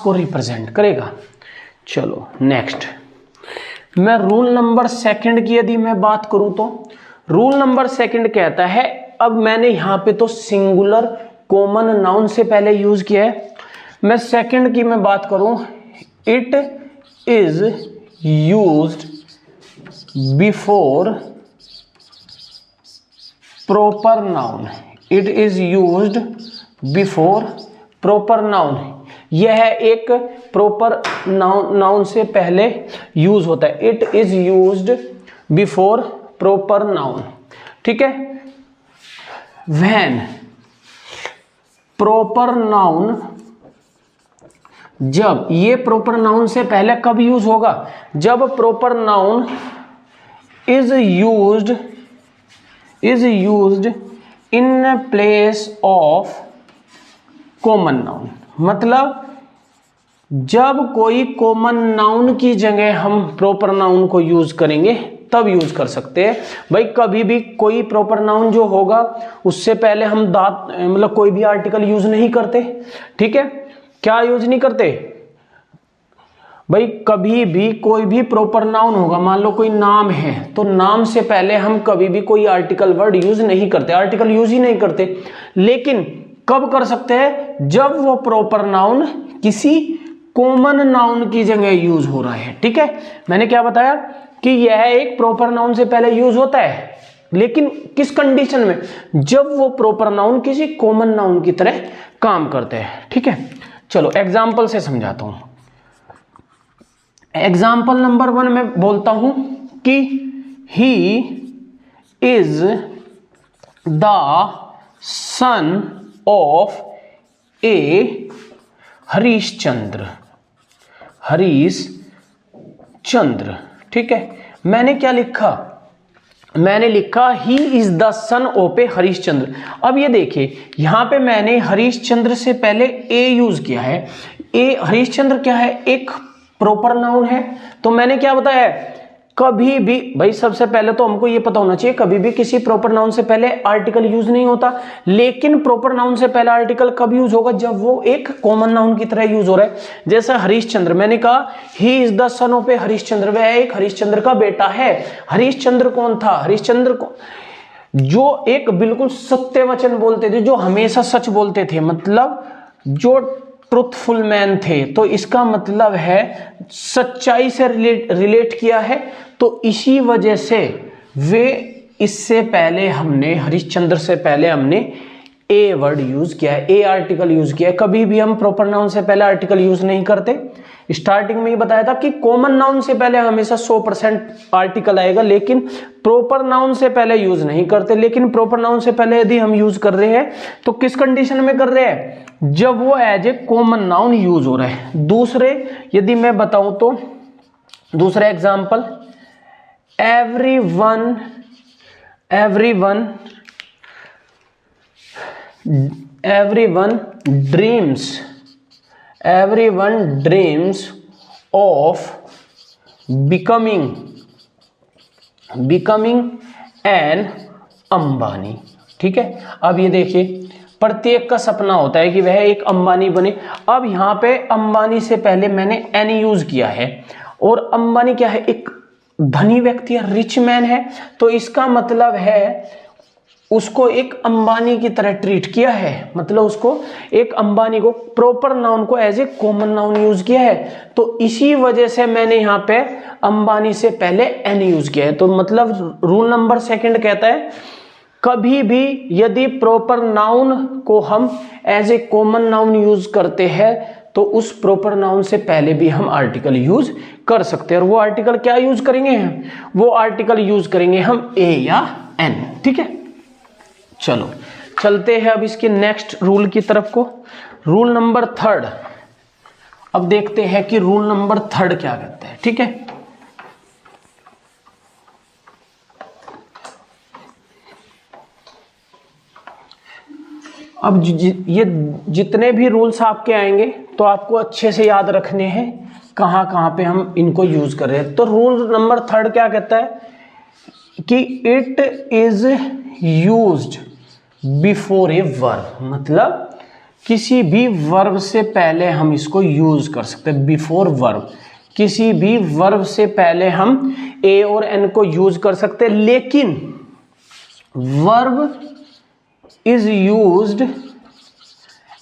को रिप्रेजेंट करेगा। चलो नेक्स्ट, मैं रूल नंबर सेकंड की यदि मैं बात करूं तो रूल नंबर सेकंड कहता है, अब मैंने यहां पे तो सिंगुलर कॉमन नाउन से पहले यूज किया है, मैं सेकंड की मैं बात करूं, it is used before proper noun, it is used before proper noun. यह एक प्रॉपर नाउन से पहले यूज होता है, it is used before proper noun. ठीक है, व्हेन प्रॉपर नाउन, जब ये प्रॉपर नाउन से पहले कब यूज होगा, जब proper noun is used in place of common noun. मतलब जब कोई कॉमन नाउन की जगह हम प्रॉपर नाउन को यूज करेंगे तब यूज कर सकते हैं। भाई कभी भी कोई प्रॉपर नाउन जो होगा उससे पहले हम मतलब कोई भी आर्टिकल यूज नहीं करते। ठीक है, क्या यूज नहीं करते भाई, कभी भी कोई भी प्रॉपर नाउन होगा, मान लो कोई नाम है तो नाम से पहले हम कभी भी कोई आर्टिकल वर्ड यूज नहीं करते, आर्टिकल यूज ही नहीं करते। लेकिन कब कर सकते हैं, जब वो प्रॉपर नाउन किसी कॉमन नाउन की जगह यूज हो रहा है। ठीक है, मैंने क्या बताया कि यह एक प्रॉपर नाउन से पहले यूज होता है, लेकिन किस कंडीशन में, जब वो प्रॉपर नाउन किसी कॉमन नाउन की तरह काम करते हैं। ठीक है, चलो एग्जाम्पल से समझाता हूं। एग्जाम्पल नंबर 1 में बोलता हूं कि he is the son of a Harishchandra. ठीक है, मैंने क्या लिखा, मैंने लिखा he is the son of a Harishchandra. अब ये देखिए यहां पे मैंने हरीशचंद्र से पहले ए यूज किया है। ए हरीशचंद्र क्या है, एक प्रॉपर नाउन है। तो मैंने क्या बताया, कभी भी भाई सबसे पहले तो हमको ये पता होना चाहिए कभी भी किसी प्रॉपर नाउन से पहले आर्टिकल यूज नहीं होता। लेकिन प्रॉपर नाउन से पहले आर्टिकल कब यूज होगा, जब वो एक कॉमन नाउन की तरह यूज हो रहा है। जैसा हरीशचंद्र, मैंने कहा he is the son of a Harishchandra, वह एक हरीशचंद्र का बेटा है। हरीशचंद्र कौन था, हरीशचंद्र को जो एक बिल्कुल सत्य वचन बोलते थे, जो हमेशा सच बोलते थे, मतलब जो ट्रुथफुल मैन थे। तो इसका मतलब है सच्चाई से रिलेट किया है। तो इसी वजह से वे, इससे पहले हमने हरिश्चंद्र से पहले हमने ए वर्ड यूज किया है, ए आर्टिकल यूज किया है। कभी भी हम प्रॉपर नाउन से पहले आर्टिकल यूज नहीं करते। स्टार्टिंग में ही बताया था कि कॉमन नाउन से पहले हमेशा 100% आर्टिकल आएगा, लेकिन प्रॉपर नाउन से पहले यूज नहीं करते। लेकिन प्रॉपर नाउन से पहले यदि हम यूज कर रहे हैं तो किस कंडीशन में कर रहे हैं, जब वो as a common noun use हो रहा है। दूसरे यदि मैं बताऊं तो दूसरा example, everyone everyone dreams of becoming an Ambani. ठीक है, अब ये देखिए, प्रत्येक का सपना होता है कि वह एक अंबानी बने। अब यहाँ पे अंबानी से पहले मैंने एन यूज किया है, और अंबानी क्या है, एक धनी व्यक्ति है, रिच मैन है, तो इसका मतलब है उसको एक अंबानी की तरह ट्रीट किया है, मतलब उसको एक अंबानी को प्रॉपर नाउन को as a common noun use किया है। तो इसी वजह से मैंने यहाँ पे अंबानी से पहले एन यूज किया है। तो मतलब रूल नंबर 2 कहता है कभी भी यदि प्रॉपर नाउन को हम as a common noun use करते हैं तो उस प्रॉपर नाउन से पहले भी हम आर्टिकल यूज कर सकते हैं। और वो आर्टिकल क्या यूज करेंगे हम, वो आर्टिकल यूज करेंगे हम ए या एन। ठीक है, चलो चलते हैं अब इसके नेक्स्ट रूल की तरफ को, रूल नंबर 3। अब देखते हैं कि रूल नंबर 3 क्या कहता है। ठीक है, अब ये जितने भी रूल्स आपके आएंगे तो आपको अच्छे से याद रखने हैं कहाँ कहाँ पे हम इनको यूज कर रहे हैं। तो रूल नंबर 3 क्या कहता है कि it is used before a verb, मतलब किसी भी वर्ब से पहले हम इसको यूज कर सकते हैं। बिफोर वर्ब, किसी भी वर्ब से पहले हम ए और एन को यूज कर सकते हैं, लेकिन verb is used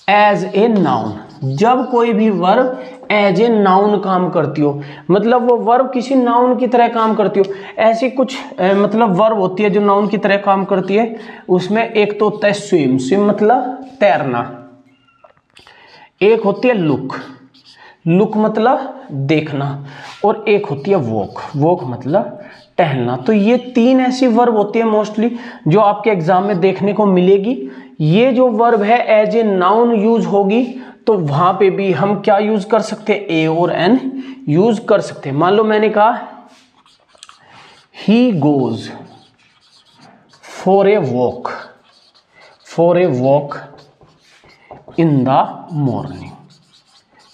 as a noun. जब कोई भी वर्ब एज ए नाउन काम करती हो, मतलब वो वर्ब किसी नाउन की तरह काम करती हो, ऐसी कुछ मतलब वर्ब होती है जो नाउन की तरह काम करती है। उसमें एक तो होता है स्विम, स्विम मतलब तैरना, एक होती है लुक, लुक मतलब देखना, और एक होती है वॉक, वॉक मतलब टहलना। तो ये 3 ऐसी वर्ब होती है मोस्टली जो आपके एग्जाम में देखने को मिलेगी। ये जो वर्ब है एज ए नाउन यूज होगी तो वहां पे भी हम क्या यूज कर सकते हैं, ए और एन यूज कर सकते हैं। मान लो मैंने कहा he goes for a walk, for a walk in the morning,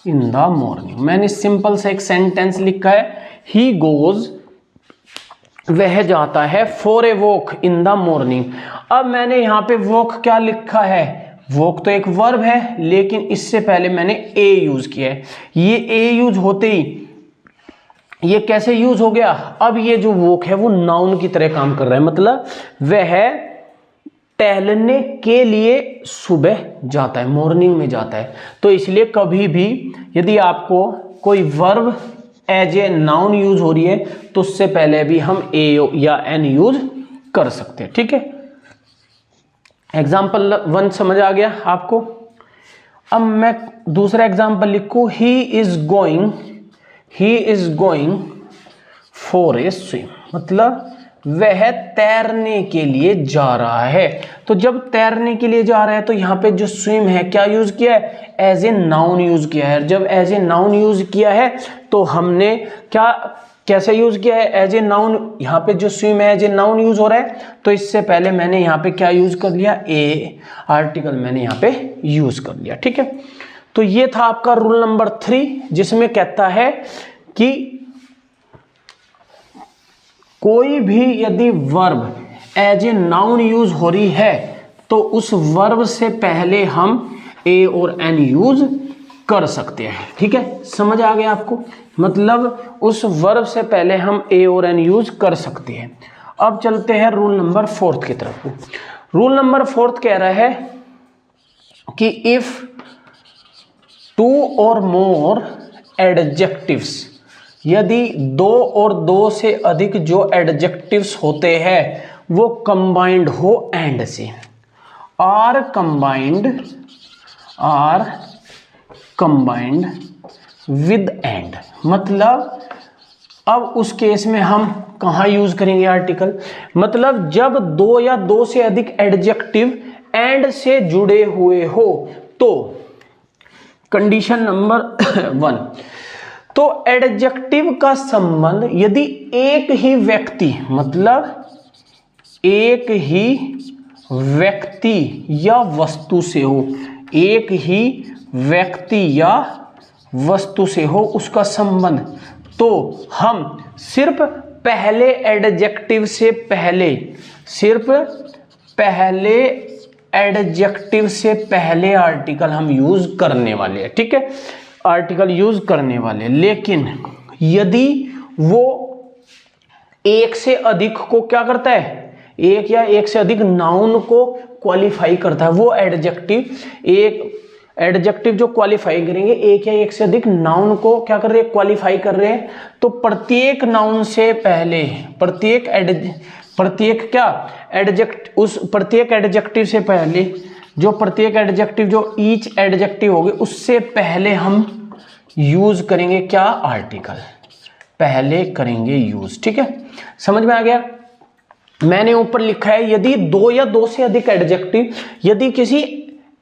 in the morning. मैंने सिंपल सा एक सेंटेंस लिखा है, ही गोज, वह जाता है, for a walk in the morning. अब मैंने यहाँ पे वॉक क्या लिखा है, वॉक तो एक वर्ब है, लेकिन इससे पहले मैंने ए यूज किया है। ये ए यूज होते ही ये कैसे यूज हो गया, अब ये जो वॉक है वो नाउन की तरह काम कर रहा है, मतलब वह टहलने के लिए सुबह जाता है, मॉर्निंग में जाता है। तो इसलिए कभी भी यदि आपको कोई verb as a noun use हो रही है तो उससे पहले भी हम ए या एन यूज कर सकते हैं। ठीक है, एग्जाम्पल 1 समझ आ गया आपको। अब मैं दूसरा एग्जाम्पल लिखूं, he is going for a swim, मतलब वह तैरने के लिए जा रहा है। तो जब तैरने के लिए जा रहा है तो यहाँ पे जो स्विम है क्या यूज किया है, एज ए नाउन यूज किया है। जब एज ए नाउन यूज किया है तो हमने क्या कैसे यूज किया है, एज ए नाउन। यहाँ पे जो स्विम है एज ए नाउन यूज हो रहा है, तो इससे पहले मैंने यहाँ पे क्या यूज कर लिया, ए आर्टिकल मैंने यहाँ पे यूज कर लिया। ठीक है, तो ये था आपका रूल नंबर 3 जिसमें कहता है कि कोई भी यदि verb as a noun use हो रही है तो उस वर्ब से पहले हम ए और एन यूज कर सकते हैं। ठीक है, समझ आ गया आपको, मतलब उस वर्ब से पहले हम ए और एन यूज कर सकते हैं। अब चलते हैं रूल नंबर 4 की तरफ। रूल नंबर 4 कह रहा है कि इफ 2 और मोर एडजेक्टिव्स, यदि 2 और 2 से अधिक जो एडजेक्टिव्स होते हैं वो कंबाइंड हो एंड से, आर कंबाइंड विद एंड, मतलब अब उस केस में हम कहाँ यूज करेंगे आर्टिकल, मतलब जब 2 या 2 से अधिक एडजेक्टिव एंड से जुड़े हुए हो तो कंडीशन नंबर 1, तो एडजेक्टिव का संबंध यदि एक ही व्यक्ति, मतलब एक ही व्यक्ति या वस्तु से हो, एक ही व्यक्ति या वस्तु से हो उसका संबंध, तो हम सिर्फ पहले एडजेक्टिव से पहले, सिर्फ पहले एडजेक्टिव से पहले आर्टिकल हम यूज करने वाले हैं, ठीक है, आर्टिकल यूज करने वाले। लेकिन यदि वो एक से अधिक को क्या करता है, एक या एक से अधिक नाउन को क्वालिफाई करता है, वो एडजेक्टिव, एक एडजेक्टिव जो क्वालिफाई करेंगे, एक या एक से अधिक नाउन को क्या कर रहे हैं, क्वालिफाई कर रहे हैं, तो प्रत्येक नाउन से पहले, प्रत्येक क्या उस प्रत्येक एडजेक्टिव से पहले, जो प्रत्येक एडजेक्टिव जो ईच एडजेक्टिव होगी उससे पहले हम यूज करेंगे क्या, आर्टिकल पहले करेंगे यूज, ठीक है, समझ में आ गया। मैंने ऊपर लिखा है यदि दो या दो से अधिक एडजेक्टिव यदि किसी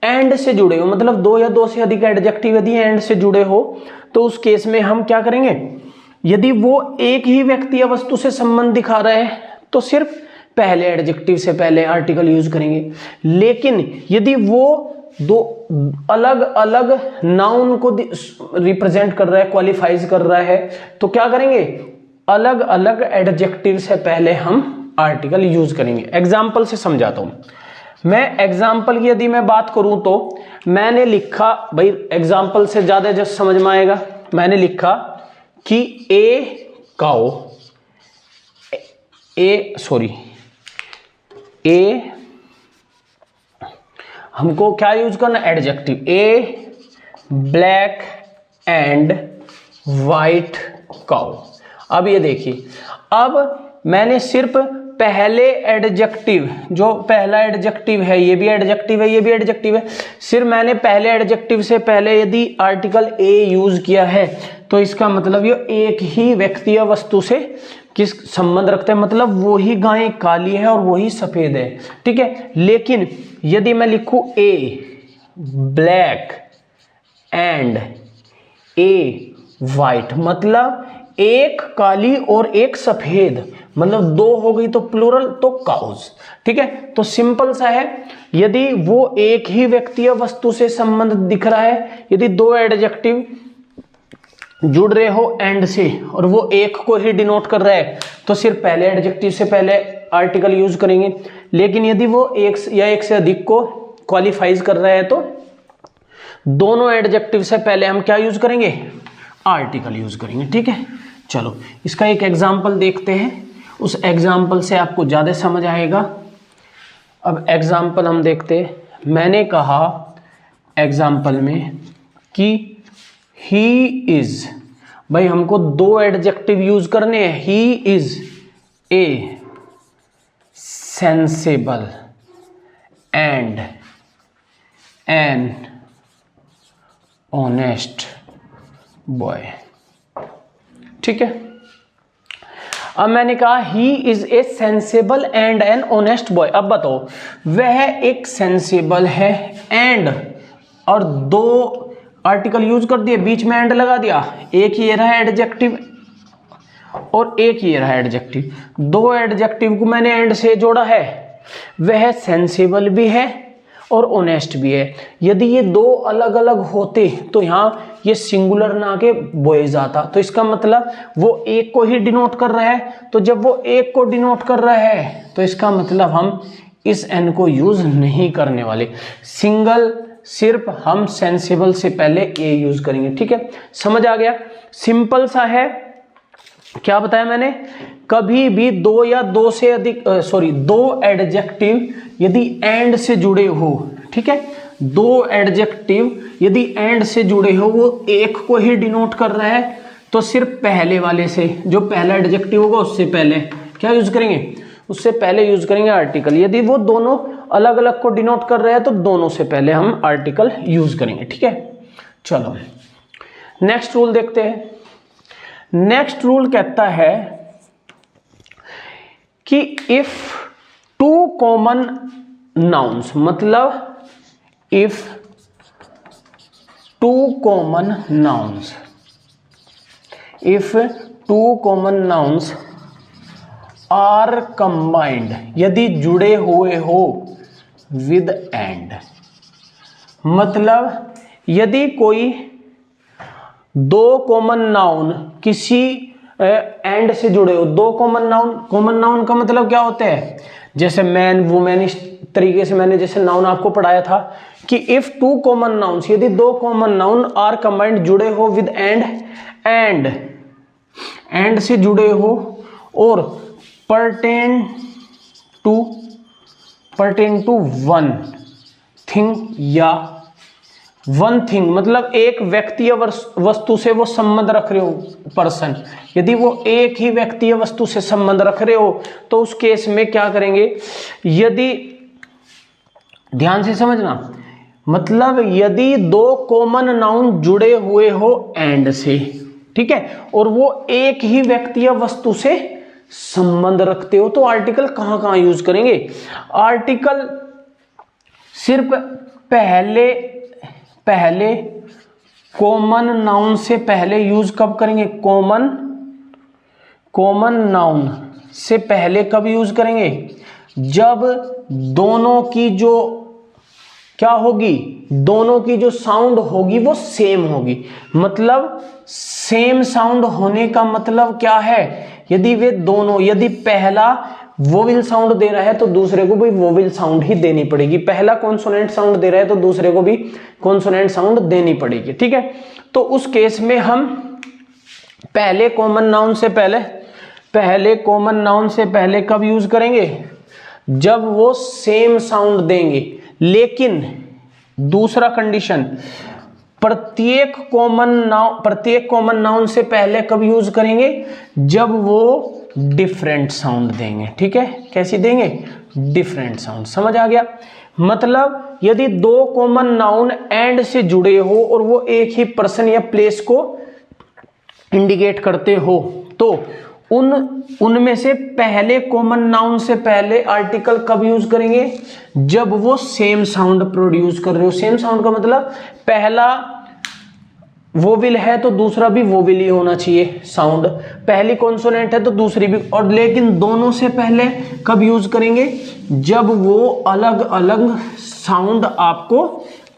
एंड से जुड़े हो, मतलब दो या दो से अधिक एडजेक्टिव यदि एंड से जुड़े हो, तो उस केस में हम क्या करेंगे, यदि वो एक ही व्यक्ति या वस्तु से संबंध दिखा रहा है तो सिर्फ पहले एडजेक्टिव से पहले आर्टिकल यूज करेंगे। लेकिन यदि वो दो अलग अलग नाउन को रिप्रेजेंट कर रहा है, क्वालिफाइज कर रहा है, तो क्या करेंगे, अलग अलग एडजेक्टिव से पहले हम आर्टिकल यूज करेंगे। एग्जाम्पल से समझाता हूं मैं। एग्जाम्पल की यदि मैं बात करूं तो मैंने लिखा, भाई एग्जाम्पल से ज्यादा जस्ट समझ में आएगा, मैंने लिखा कि हमको क्या यूज करना, adjective, A black and white cow. अब ये देखिए, अब मैंने सिर्फ पहले एडजेक्टिव, जो पहला एडजेक्टिव है, ये भी एडजेक्टिव है, ये भी एडजेक्टिव है, सिर्फ मैंने पहले एडजेक्टिव से पहले यदि आर्टिकल ए यूज किया है तो इसका मतलब ये एक ही व्यक्ति या वस्तु से किस संबंध रखते हैं, मतलब वही गाय काली है और वही सफेद है, ठीक है। लेकिन यदि मैं लिखूं ए ब्लैक एंड ए वाइट, मतलब एक काली और एक सफेद, मतलब दो हो गई तो प्लूरल, तो काउज, ठीक है। तो सिंपल सा है, यदि वो एक ही व्यक्ति या वस्तु से संबंध दिख रहा है, यदि दो एडजेक्टिव जुड़ रहे हो एंड से और वो एक को ही डिनोट कर रहा है, तो सिर्फ पहले एडजेक्टिव से पहले आर्टिकल यूज करेंगे। लेकिन यदि वो एक या एक से अधिक को क्वालिफाइज कर रहा है तो दोनों एडजेक्टिव से पहले हम क्या यूज करेंगे, आर्टिकल यूज करेंगे, ठीक है। चलो इसका एक एग्जाम्पल देखते हैं, उस एग्जाम्पल से आपको ज्यादा समझ आएगा। अब एग्जाम्पल हम देखते हैं। मैंने कहा एग्जाम्पल में कि ही इज, भाई हमको दो एडजेक्टिव यूज करने हैं, he is a sensible and an honest boy, ठीक है। अब मैंने कहा he is a sensible and an honest boy. अब बताओ, वह एक सेंसेबल है एंड, और दो आर्टिकल यूज कर दिए, बीच में एंड लगा दिया, एक ये रहा एडजेक्टिव और एक ये रहा एडजेक्टिव, दो एडजेक्टिव को मैंने एंड से जोड़ा है, वह सेंसेबल भी है और ऑनेस्ट भी है। यदि ये दो अलग अलग होते तो यहाँ ये सिंगुलर ना के बॉयज आता, तो इसका मतलब वो एक को ही डिनोट कर रहा है, तो जब वो एक को डिनोट कर रहा है तो इसका मतलब हम इस एन को यूज नहीं करने वाले, सिंगल सिर्फ हम सेंसिबल से पहले ए यूज करेंगे, ठीक है। समझ आ गया, सिंपल सा है। क्या बताया मैंने, कभी भी दो या दो से अधिक दो एडजेक्टिव यदि एंड से जुड़े हो, ठीक है, दो एडजेक्टिव यदि एंड से जुड़े हो, वो एक को ही डिनोट कर रहा है, तो सिर्फ पहले वाले से, जो पहला एडजेक्टिव होगा उससे पहले क्या यूज करेंगे, उससे पहले यूज करेंगे आर्टिकल। यदि वो दोनों अलग अलग को डिनोट कर रहे हैं तो दोनों से पहले हम आर्टिकल यूज करेंगे, ठीक है। चलो नेक्स्ट रूल देखते हैं। नेक्स्ट रूल कहता है कि इफ टू कॉमन नाउन्स, मतलब if two common nouns, if two common nouns are combined, यदि जुड़े हुए हो विद एंड, मतलब यदि कोई दो कॉमन नाउन किसी एंड से जुड़े हो, दो कॉमन नाउन का मतलब क्या होता है, जैसे मैन वुमेन, इस तरीके से मैंने जैसे नाउन आपको पढ़ाया था कि इफ टू कॉमन नाउन्स, यदि दो कॉमन नाउन आर कंबाइंड जुड़े हो विद एंड से जुड़े हो और पर्टेन टू वन थिंग या वन थिंग, मतलब एक व्यक्ति या वस्तु से वो संबंध रख रहे हो पर्सन, यदि वो एक ही व्यक्ति या वस्तु से संबंध रख रहे हो तो उस केस में क्या करेंगे, यदि ध्यान से समझना, मतलब यदि दो कॉमन नाउन जुड़े हुए हो एंड से, ठीक है, और वो एक ही व्यक्ति या वस्तु से संबंध रखते हो, तो आर्टिकल कहां कहां यूज करेंगे, आर्टिकल सिर्फ पहले कॉमन नाउन से पहले यूज कब करेंगे, कॉमन नाउन से पहले कब यूज करेंगे, जब दोनों की जो क्या होगी, दोनों की जो साउंड होगी वो सेम होगी। मतलब सेम साउंड होने का मतलब क्या है, यदि वे दोनों, यदि पहला वोवेल साउंड दे रहा है तो दूसरे को भी वोवेल साउंड ही देनी पड़ेगी, पहला कॉन्सोनेंट साउंड दे रहा है तो दूसरे को भी कॉन्सोनेंट साउंड देनी पड़ेगी, ठीक है। तो उस केस में हम पहले कॉमन नाउन से पहले कब यूज करेंगे, जब वो सेम साउंड देंगे, लेकिन दूसरा कंडीशन, प्रत्येक कॉमन नाउन से पहले कब यूज करेंगे, जब वो डिफरेंट साउंड देंगे, ठीक है, कैसी देंगे, डिफरेंट साउंड, समझ आ गया। मतलब यदि दो कॉमन नाउन एंड से जुड़े हो और वो एक ही पर्सन या प्लेस को इंडिकेट करते हो तो उनमें से पहले कॉमन नाउन से पहले आर्टिकल कब यूज करेंगे, जब वो सेम साउंड प्रोड्यूस कर रहे हो। सेम साउंड का मतलब पहला वोवेल है तो दूसरा भी वोवेल ही होना चाहिए साउंड, पहली कॉन्सोनेंट है तो दूसरी भी, और लेकिन दोनों से पहले कब यूज करेंगे, जब वो अलग अलग साउंड आपको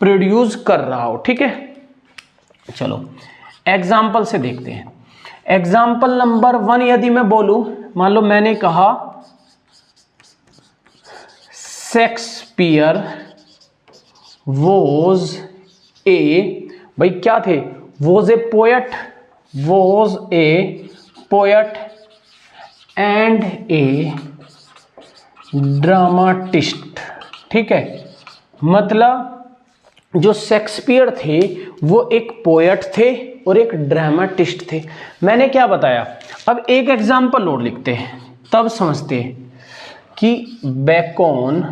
प्रोड्यूस कर रहा हो, ठीक है। चलो एग्जाम्पल से देखते हैं। एग्जाम्पल नंबर 1 यदि मैं बोलूं, मान लो मैंने कहा शेक्सपियर वॉज ए, भाई क्या थे, was a poet and A dramatist, ठीक है। मतलब जो शेक्सपियर थे वो एक पोएट थे और एक ड्रामाटिस्ट थे। मैंने क्या बताया, अब एक एग्जाम्पल और लिखते हैं तब समझते हैं कि Bacon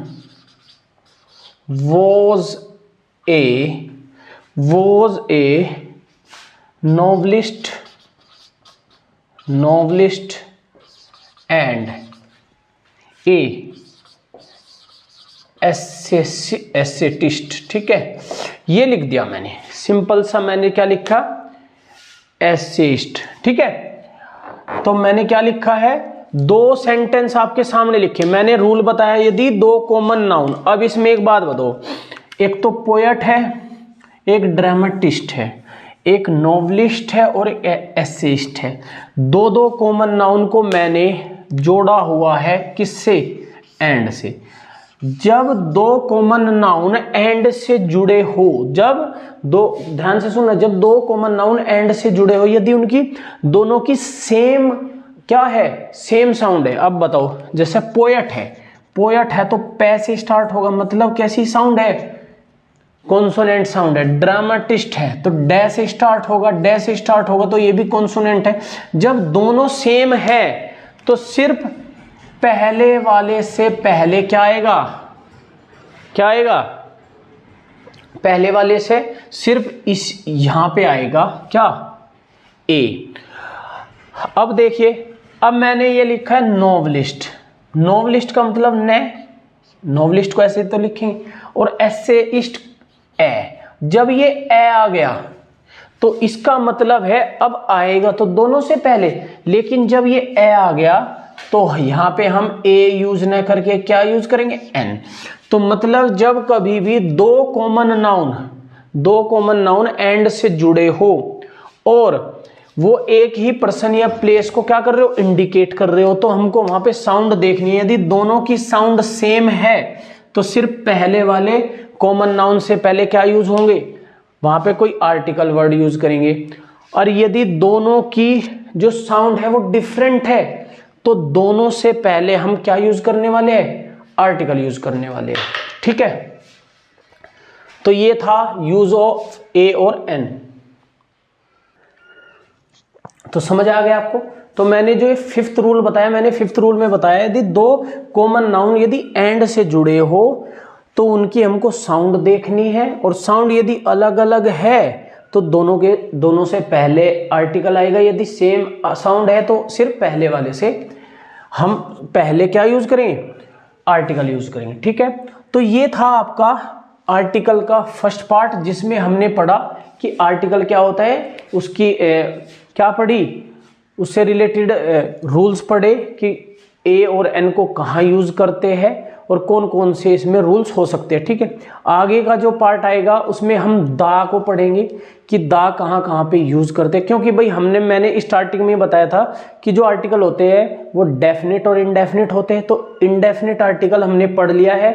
was a novelist and a essayist, ठीक है। ये लिख दिया मैंने, सिंपल सा मैंने क्या लिखा, एसेइस्ट, ठीक है। तो मैंने क्या लिखा है, दो सेंटेंस आपके सामने लिखे, मैंने रूल बताया यदि दो कॉमन नाउन। अब इसमें एक बात बताओ, एक तो पोएट है, एक ड्रामेटिस्ट है, एक नॉवलिस्ट है और एक एसेइस्ट है। दो कॉमन नाउन को मैंने जोड़ा हुआ है किससे, एंड से। जब दो कॉमन नाउन एंड से जुड़े हो, जब दो, ध्यान से सुनना, जब दो कॉमन नाउन एंड से जुड़े हो, यदि उनकी दोनों की सेम क्या है, सेम साउंड है। अब बताओ, जैसे पोएट है तो पै से स्टार्ट होगा, मतलब कैसी साउंड है, कॉन्सोनेंट साउंड है। ड्रामेटिस्ट है तो डै से स्टार्ट होगा, तो ये भी कॉन्सोनेंट है। जब दोनों सेम है तो सिर्फ पहले वाले से पहले क्या आएगा, पहले वाले से सिर्फ इस यहां पे आएगा क्या, ए। अब देखिए, अब मैंने ये लिखा है नॉवलिस्ट का मतलब नॉवलिस्ट को ऐसे तो लिखेंगे, और एसेइस्ट ए। जब ये ए आ गया तो इसका मतलब है अब आएगा तो दोनों से पहले, लेकिन जब ये ए आ गया तो यहां पे हम ए यूज न करके क्या यूज करेंगे, एन। तो मतलब जब कभी भी दो कॉमन नाउन एंड से जुड़े हो और वो एक ही पर्सन या प्लेस को क्या कर रहे हो, इंडिकेट कर रहे हो, तो हमको वहां पे साउंड देखनी है। यदि दोनों की साउंड सेम है तो सिर्फ पहले वाले कॉमन नाउन से पहले क्या यूज होंगे, वहां पे कोई आर्टिकल वर्ड यूज करेंगे। और यदि दोनों की जो साउंड है वो डिफरेंट है तो दोनों से पहले हम क्या यूज करने वाले हैं, आर्टिकल यूज करने वाले हैं। ठीक है, तो ये था यूज ऑफ ए और एन। तो समझ आ गया आपको। तो मैंने जो ये फिफ्थ रूल बताया, मैंने फिफ्थ रूल में बताया यदि दो कॉमन नाउन यदि एंड से जुड़े हो तो उनकी हमको साउंड देखनी है, और साउंड यदि अलग अलग है तो दोनों से पहले आर्टिकल आएगा। यदि सेम साउंड है तो सिर्फ पहले वाले से हम पहले क्या यूज करेंगे, आर्टिकल यूज करेंगे। ठीक है, तो ये था आपका आर्टिकल का फर्स्ट पार्ट, जिसमें हमने पढ़ा कि आर्टिकल क्या होता है, उसकी क्या पढ़ी, उससे रिलेटेड रूल्स पढ़े कि ए और एन को कहाँ यूज करते हैं और कौन कौन से इसमें रूल्स हो सकते हैं। ठीक है, आगे का जो पार्ट आएगा उसमें हम दा को पढ़ेंगे कि दा कहाँ कहाँ पे यूज करते हैं, क्योंकि भाई मैंने स्टार्टिंग में बताया था कि जो आर्टिकल होते हैं वो डेफिनेट और इनडेफिनेट होते हैं। तो इनडेफिनेट आर्टिकल हमने पढ़ लिया है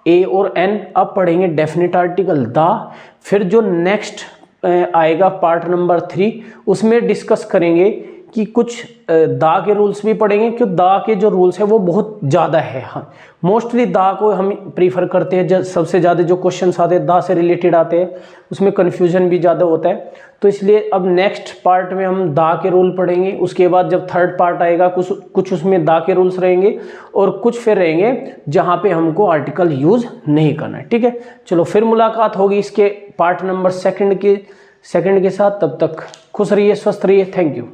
ए और एन, अब पढ़ेंगे डेफिनेट आर्टिकल दा। फिर जो नेक्स्ट आएगा पार्ट नंबर 3, उसमें डिस्कस करेंगे कि कुछ दा के रूल्स भी पढ़ेंगे, क्योंकि दा के जो रूल्स है वो बहुत ज़्यादा है। हाँ, मोस्टली दा को हम प्रीफर करते हैं, सबसे ज़्यादा जो क्वेश्चंस आते हैं दा से रिलेटेड आते हैं, उसमें कन्फ्यूजन भी ज़्यादा होता है। तो इसलिए अब नेक्स्ट पार्ट में हम दा के रूल पढ़ेंगे। उसके बाद जब थर्ड पार्ट आएगा कुछ उसमें दा के रूल्स रहेंगे और कुछ फिर रहेंगे जहाँ पे हमको आर्टिकल यूज़ नहीं करना है। ठीक है, चलो फिर मुलाकात होगी इसके पार्ट नंबर सेकंड के साथ। तब तक खुश रहिए, स्वस्थ रहिए। Thank you.